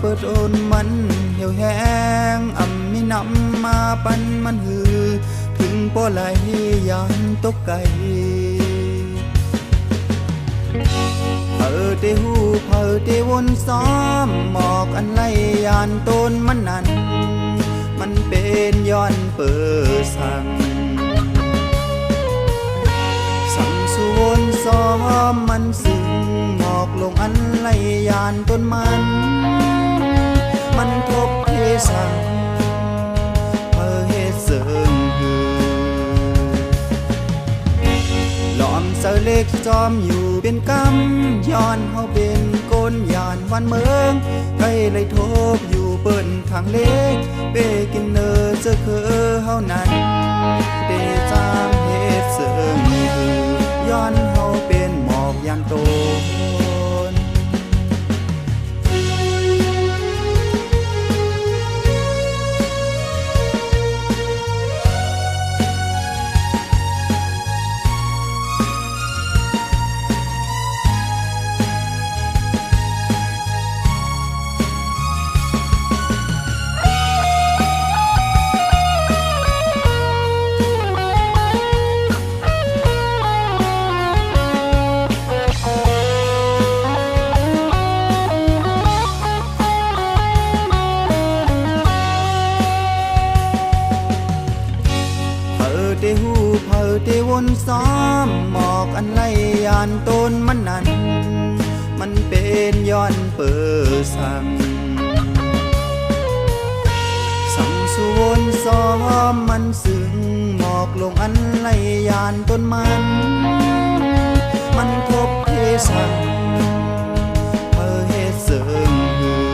เปิดโอนมันเหี่ยวแห้งมีน้ำมาปันมันหือถึงป่อไหลยานตกไก่เผอเตหูเผอเตวนซ้อมหมอกอันไล่ยานต้นมันนั้นมันเป็นย้อนเปิดสั่งสุวนซ้อมมันซึ้งหมอกลงอันไล่ยานต้นมันทบเทสังเพื่อเฮ็ดเสริงหือหลอมเสเล็กจอมอยู่เป็นกำย้อนเฮาเป็นโกนยานวันเมืองใกล้เลยทบอยู่เปิ้นทางเล็กเบกินเนอร์เจอคือเฮานั้นเดจามเฮ็ดเสริงย้อนเฮาเป็นหมอกยานโตนเตหูเผอเตวนซ้อมหมอกอันไล่ยานต้นมันนั้นมันเป็นย้อนเปิดสั่งสุวนซ้อมมันซึ้งหมอกลงอันไล่ยานต้นมันทบเทสั่งเพื่อเฮ็ดเสริงหือ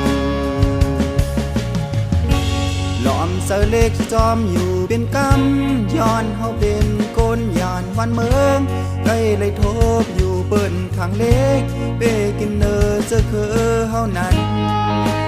หลอมเสเล็กจอมอยู่เป็นกำย้อนเฮาเป็นโกนยานวันเมืองใกล้เลยทบอยู่เปิ้นทางเล็กเบกินเนอร์เจอคือเฮานั้นเ